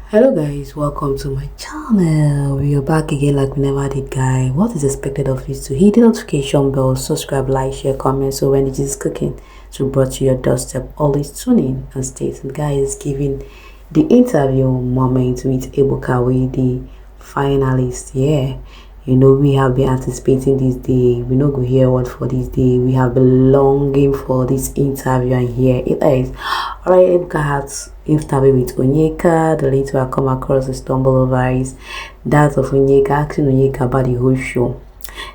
Hello guys, welcome to my channel. We are back again like we never did, guy. What is expected of you to hit the notification bell, subscribe, like, share, comment, so when it is cooking to brought to your doorstep, always tune in and stay tuned. Guys, giving the interview moment with Ebuka, the finalist. Yeah, you know, we have been anticipating this day. We know go hear what for this day. We have been longing for this interview, and here it is. Alright, Ebuka had interview with Onyeka. The later I come across a stumble over is that of Onyeka asking Onyeka about the whole show.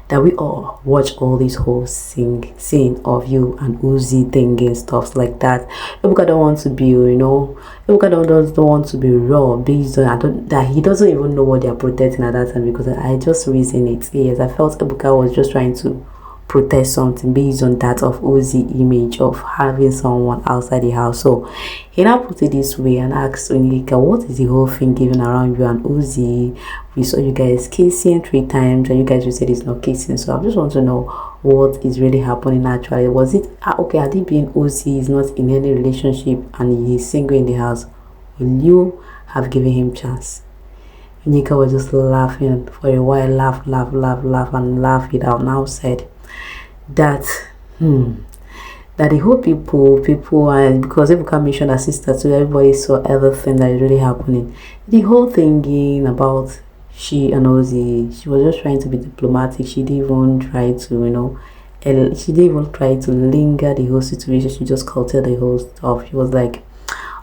That we all watch all this whole scene of you and Uzi thing and stuff like that. Ebuka don't want to be, Ebuka don't want to be raw based on that he doesn't even know what they are protecting at that time, because I just reason it. Yes, I felt Ebuka was just trying to protest something based on that of Uzi image of having someone outside the house. So he now put it this way and asked Onyeka, what is the whole thing given around you and Uzi? We saw you guys kissing 3 times and you guys just said it's not kissing. So I just want to know what is really happening actually. Was it okay, had it been Uzi is not in any relationship and he's single in the house, will you have given him chance? Onyeka was just laughing for a while, laugh and laugh it out. Now said that that the whole people and because Ebuka mentioned her sister too, everybody saw everything that is really happening. The whole thing about she and Uzi, she was just trying to be diplomatic. She didn't even try to, she didn't even try to linger the whole situation. She just cultured the whole stuff. She was like,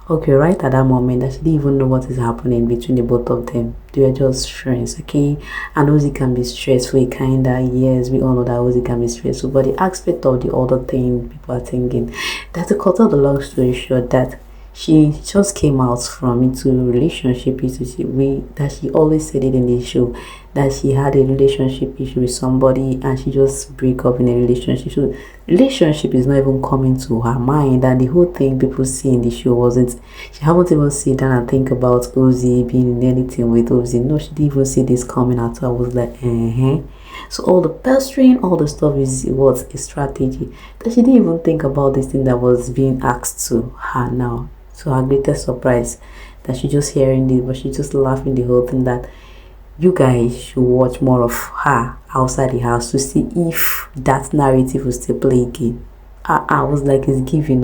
okay, right at that moment that she didn't even know what is happening between the both of them. They were just friends, okay? And Uzi can be stressful, kinda. Yes, we all know that Uzi can be stressful, but the aspect of the other thing people are thinking that, to cut out the long story short, that she just came out from into relationship that she always said it in the show, that she had a relationship issue with somebody and she just break up in a relationship. So relationship is not even coming to her mind, and the whole thing people see in the show wasn't, she haven't even sit down and think about Uzi being in anything with Uzi. No, she didn't even see this coming at all. I was like, So all the pestering, all the stuff is what a strategy, that she didn't even think about this thing that was being asked to her now. So her greatest surprise that she just hearing this, but she just laughing the whole thing, that you guys should watch more of her outside the house to see if that narrative will still play again. I was like, it's giving,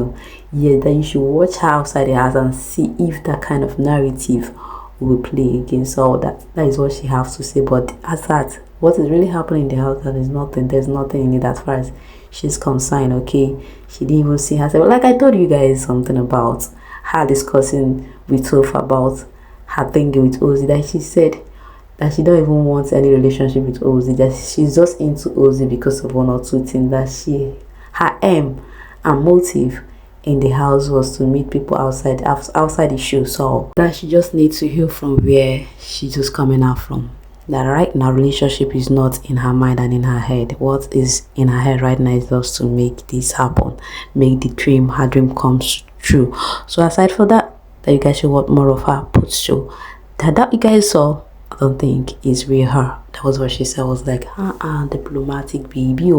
yeah, that you should watch her outside the house and see if that kind of narrative will play again. So that is what she has to say. But as that, what is really happening in the house, that is nothing. There's nothing in it as far as she's concerned. Okay, she didn't even see herself. Like I told you guys something about her discussing with Sooj about her thinking with Uzi, that she said that she don't even want any relationship with Uzi, that she's just into Uzi because of 1 or 2 things, that her aim and motive in the house was to meet people outside the show. So that she just needs to heal from where she's just coming out from. That right now relationship is not in her mind and in her head. What is in her head right now is just to make this happen, make her dream come true. So aside from that you guys should watch more of her post show. That you guys saw, I don't think is real her. That was what she said. I was like, diplomatic baby.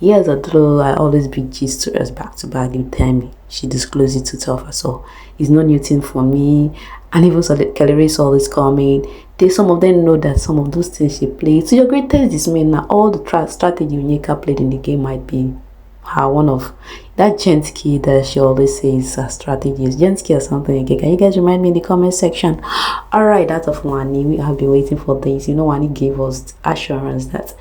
Yes, although I always be gist to us back to back. You tell me she disclosed it to Topher, so it's no new thing for me. And even so, Kellyrae saw this coming. Some of them know that some of those things she played. So your greatest dismay now, all the strategy Onyeka played in the game might be her one of that gent key that she always says her strategy is gent key or something again. Can you guys remind me in the comment section? Alright, that of Wanni, we have been waiting for this. Wanni gave us assurance that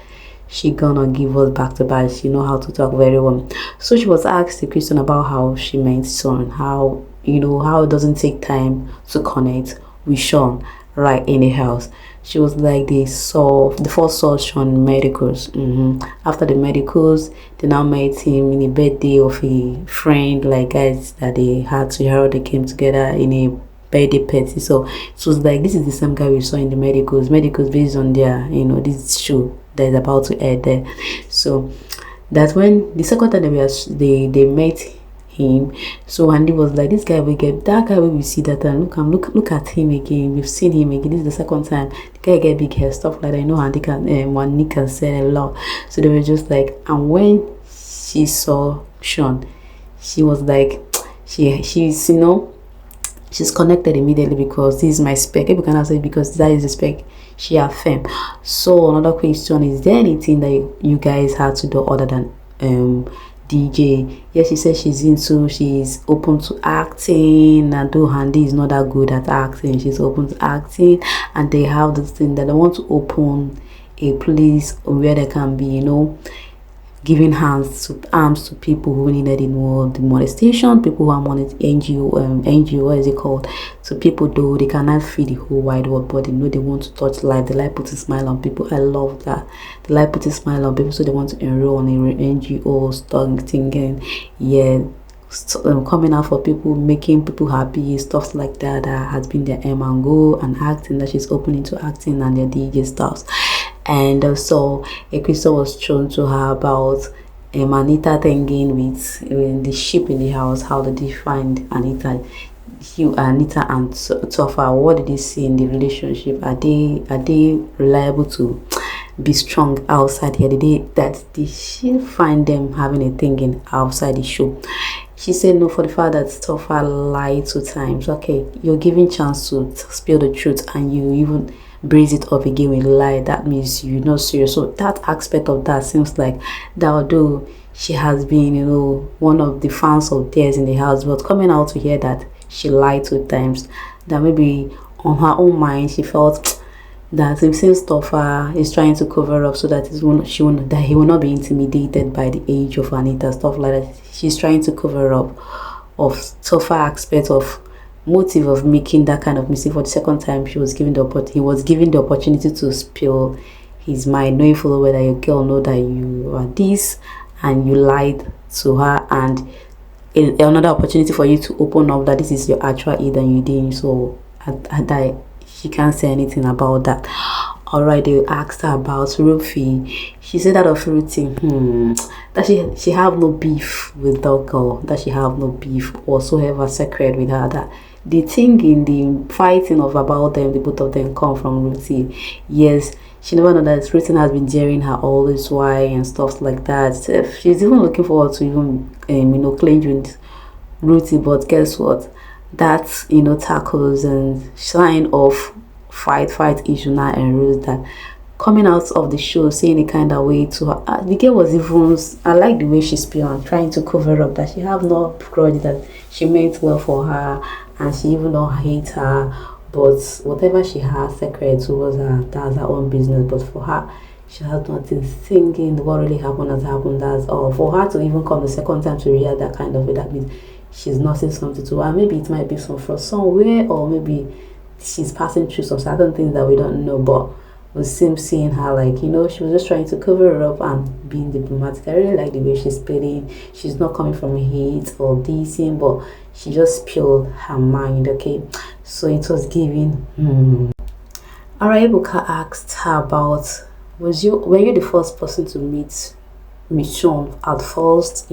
she gonna give us back to back. She know how to talk very well. So she was asked a question about how she met Shaun, how how it doesn't take time to connect with Shaun right in the house. She was like, they first saw Shaun in medicals. After the medicals, they now met him in a birthday of a friend, like guys that they had to herald. They came together in a birthday party. So it was like, this is the same guy we saw in the medicals based on their this show that is about to air there. So that's when the second time they met him. So Andy was like, this guy will get that guy we see that, and look at him again. We've seen him again. This is the second time the guy get big hair, stuff like that. I know Andy can say a lot. So they were just like, and when she saw Shaun, she was like, she's she's connected immediately because this is my spec. People can say because that is the spec she affirmed. So another question, is there anything that you guys had to do other than DJ? Yes, she says she's open to acting, and though Handy is not that good at acting, she's open to acting, and they have this thing that they want to open a place where they can be, giving arms to people who needed it more, the molestation, people who are NGO, what is it called? So people, though they cannot feed the whole wide world, but they know they want to touch life. They like put a smile on people. I love that. They like put a smile on people, so they want to enroll on an NGO, start thinking, coming out for people, making people happy, stuff like that. That has been their aim and goal, and acting, that she's opening to acting and their DJ stuff. And so a question was thrown to her about Anita thinking with the sheep in the house. How did he find Anita and Topher? What did he see in the relationship? Are they reliable to be strong outside here? Did she find them having a thinking outside the show? She said no, for the fact that Topher lied 2 times. Okay, you're giving chance to spill the truth, and you even brace it up again with lie. That means you're not serious. So that aspect of that seems like that, although she has been, one of the fans of theirs in the house, but coming out to hear that she lied 2 times, that maybe on her own mind she felt that since Topher is trying to cover up so that he will not be intimidated by the age of Anita, stuff like that. She's trying to cover up of Topher aspect of motive of making that kind of mistake for the second time. He was given the opportunity to spill his mind, knowing full well that your girl know that you are this, and you lied to her, and another opportunity for you to open up that this is your actual id and you didn't. So that she can't say anything about that. Alright, they asked her about Rufi. She said that of Ruthie, that she have no beef with that girl, that she have no beef whatsoever sacred with her, that the thing in the fighting of about them, the both of them come from Ruthie. Yes, she never know that Ruthie has been daring her all this while and stuff like that. She's even looking forward to even clinch with Ruthie, but guess what? That tackles and sign of fight issue now and rules that coming out of the show, saying a kind of way to her. The girl was even, I like the way she speaks and trying to cover up that she have no grudge, that she meant well for her, and she even don't hate her, but whatever she has secret towards her, that's her own business. But for her, she has nothing thinking what really happened has happened, that's all. For her to even come the second time to react that kind of way, that means she's not saying something to her. Maybe it might be from somewhere, or maybe she's passing through some certain things that we don't know, but we seem seeing her like, she was just trying to cover her up and being diplomatic. I really like the way she's playing. She's not coming from hate or dissing, but she just spilled her mind. Okay, so it was giving. Alright, Ebuka asked her about, were you the first person to meet Shaun at first,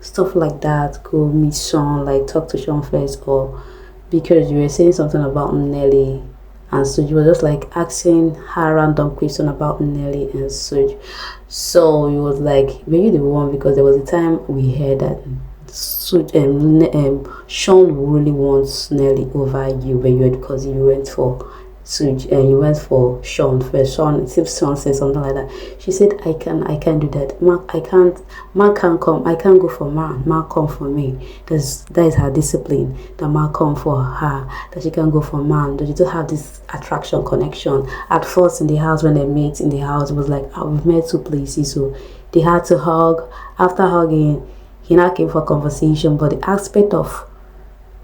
stuff like that? Go meet Shaun, like talk to Shaun first, or because you were saying something about Nelly and Sooj, you were just like asking her random question about Nelly and Sooj. So it was like, were you the one? Because there was a time we heard that Shaun really wants Nelly over you, because you went for Sooj and you went for Shaun first. Shaun said something like that. She said, I can't do that. Man can't come. I can't go for man. Man come for me. That is her discipline. That man come for her. That she can go for man. That you don't have this attraction connection. At first in the house, when they met in the house, it was like, we've met 2 places, so they had to hug. After hugging, he now came for conversation. But the aspect of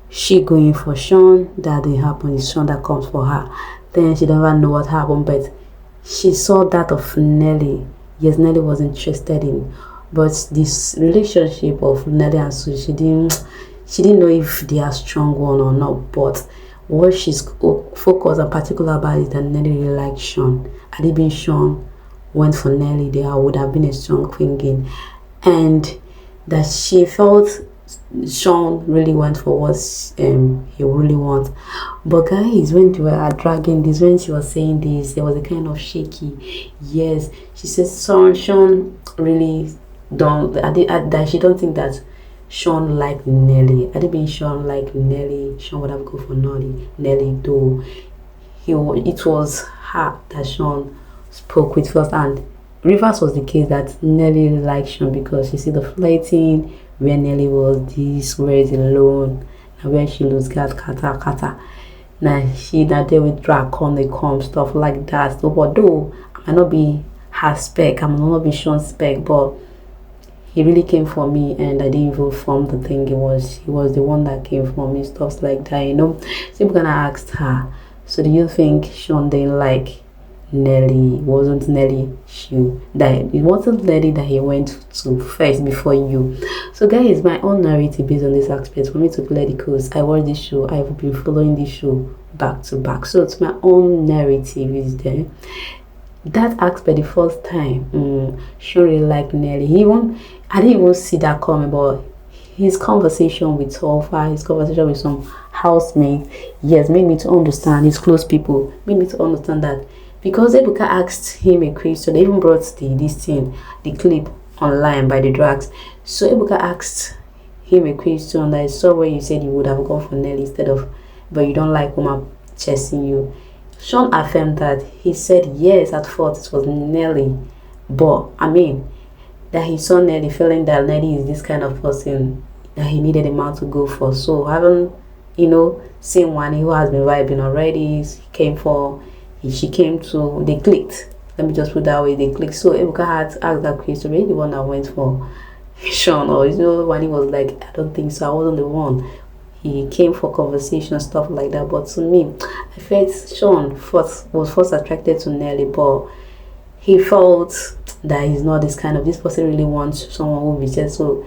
she going for Shaun, that didn't happen. It's Shaun that comes for her. Then she never know what happened, but she saw that of Nelly. Yes, Nelly was interested in, but this relationship of Nelly and Sooj, she didn't know if they are strong one or not. But what she's focused and particular about is that Nelly really liked Shaun. Had it been Shaun went for Nelly, there would have been a strong thinking, and that she felt Shaun really went for what he really wants. But guys, when they were dragging this, when she was saying this, there was a kind of shaky. Yes, she said Shaun really don't, that she don't think that Shaun liked Nelly. Had it been Shaun like Nelly, Shaun would have gone for Nelly though. It was her that Shaun spoke with first, and reverse was the case that Nelly liked Shaun because you see the flirting where Nelly was this, where is alone, and where she lose guard, kata. Now she that there with drag on the come stuff like that. So but though I might not be her spec, I might not be Shaun's spec, but he really came for me, and I didn't even form the thing. He was the one that came for me, stuff like that, you know. So people gonna ask her, so do you think Shaun didn't like Nelly? Wasn't Nelly it wasn't Nelly that he went to first before you? So guys, my own narrative based on this aspect for me to play the course. I watched this show, I've been following this show back to back, so it's my own narrative is there. That aspect the first time, Shaun really liked Nelly. I didn't even see that coming, but his conversation with Tofa, his conversation with some housemates, yes, made me to understand, his close people, made me to understand that because Ebuka asked him a question, they even brought the clip online by the drags. So Ebuka asked him a question that I saw where you said you would have gone for Nelly instead of, but you don't like woman chasing you. Shaun affirmed that he said yes at first it was Nelly, but I mean that he saw Nelly feeling that Nelly is this kind of person that he needed a man to go for. So having seen Wanni who has been vibing already, she came to, they clicked. Let me just put that way, they clicked. So Ebuka had asked that question, really the one that went for Shaun, or Wanni was like, I don't think so, I wasn't the one. He came for conversation, stuff like that. But to me, I felt Shaun was first attracted to Nelly, but he felt that he's not this person really wants someone who will be just so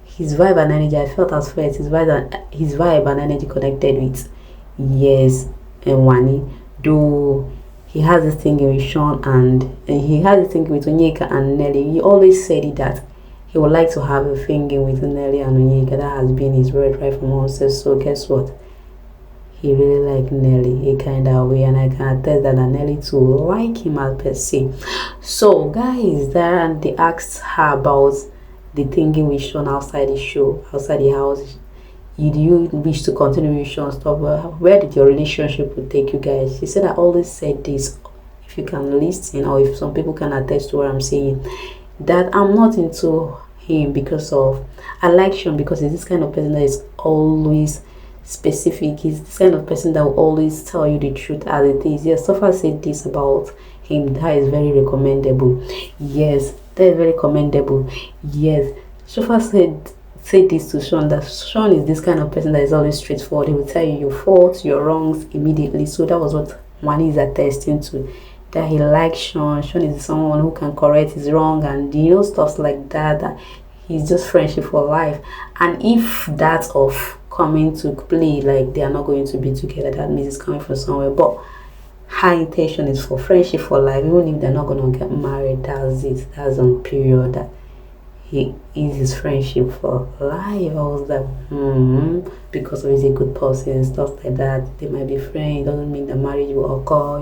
his vibe and energy. I felt as first his vibe and energy connected with and Wanni. Though he has this thing with Shaun and he has this thing with Onyeka and Nelly. He always said it that he would like to have a thing with Nelly and Onyeka. That has been his word right from onset. So guess what? He really liked Nelly a kind of way, and I can attest that Nelly too like him as per se. So guys, then they asked her about the thinking with Shaun outside the show, outside the house. Do you wish to continue with Shaun stuff? Where did your relationship would take you guys? She said I always said this, if you can listen or if some people can attest to what I'm saying, that I'm not into him because of, I like Shaun because he's this kind of person that is always specific. He's this kind of person that will always tell you the truth as it is. Yes, Sofa said this about him, that is very recommendable. Yes, that is very commendable. Yes, Sofa said this to Shaun, that Shaun is this kind of person that is always straightforward. He will tell you your faults, your wrongs immediately. So that was what Wanni is attesting to, that he likes Shaun. Shaun is someone who can correct his wrong and stuff like that, that he's just friendship for life. And if that's of coming to play, like they are not going to be together, that means it's coming from somewhere. But her intention is for friendship for life, even if they're not going to get married. That's it, that's on period, that he is his friendship for life. I was like because he's a good person and stuff like that, they might be friends, doesn't mean the marriage will occur,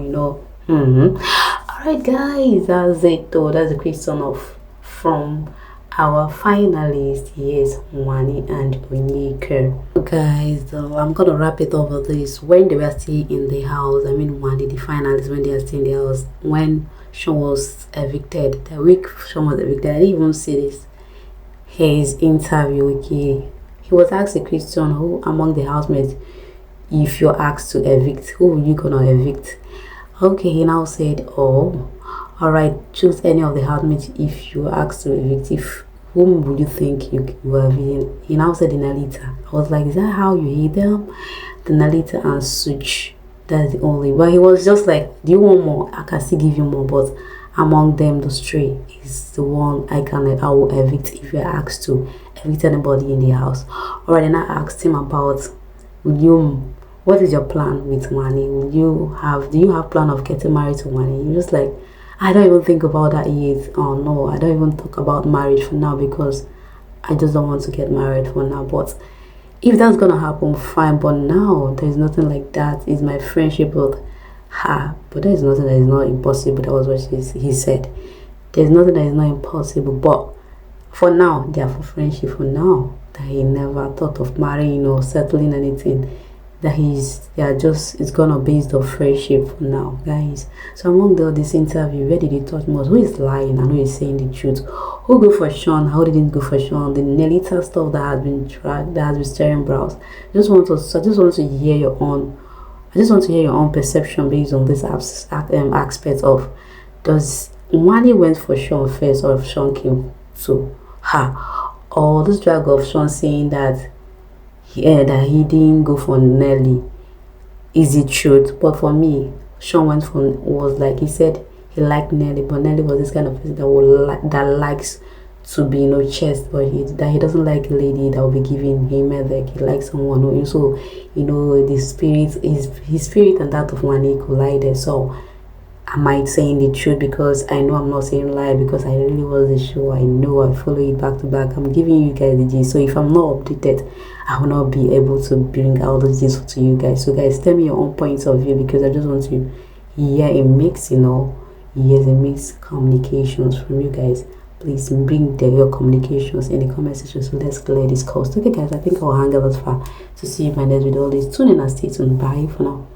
Alright guys, that's it though. That's the question from our finalists. Yes, Wanni and Onyeka. Guys, I'm gonna wrap it over this. When they were still in the house, Wanni, the finalists, when they are still in the house, when Shaun was evicted, the week Shaun was evicted, I didn't even see this. His interview, okay, he was asked a question, who among the housemates, if you're asked to evict, who will you gonna evict? Okay, he now said, oh, all right, choose any of the housemates if you asked to evict. If whom would you think you were evicting? He now said the Nelita. I was like, is that how you hate them? The Nelita and Sooj. That's the only. But he was just like, do you want more? I can still give you more, but among them, those three is the one I will evict if you're asked to evict anybody in the house. All right, then I asked him about, what is your plan with Wanni? Do you have plan of getting married to Wanni? You're just like, I don't even think about that yet. Oh no, I don't even talk about marriage for now because I just don't want to get married for now. But if that's gonna happen, fine. But now there's nothing like that. It's my friendship with her. But there's nothing that is not impossible. That was what he said. There's nothing that is not impossible. But for now, they are for friendship for now. that he never thought of marrying or settling anything, that it's gonna based on friendship for now, guys. So among this interview, where did he touch most? Who is lying and who is saying the truth? Who go for Shaun? How didn't go for Shaun? The Nelita stuff that has been tried, that has been stirring brows. I just want to hear your own. I just want to hear your own perception based on this aspect of, does Wanni went for Shaun first, or if Shaun came to her, or this drag of Shaun saying that he didn't go for Nelly is the truth. But for me, Shaun was like, he said he liked Nelly, but Nelly was this kind of person that likes to be chest, but that he doesn't like a lady that will be giving him like he likes someone who also the spirit, his spirit and that of Wanni collided. So am I saying the truth? Because I know I'm not saying lie, because I really watch the show. I know I follow it back to back. I'm giving you guys the gist. So if I'm not updated, I will not be able to bring out the gist to you guys. So guys, tell me your own points of view, because I just want to hear a mix, here's a mixed communications from you guys. Please bring your communications in the comment section, so let's clear this coast. Okay guys, I think I'll hang out as far to see you in my next video. Always tune in and stay tuned. Bye for now.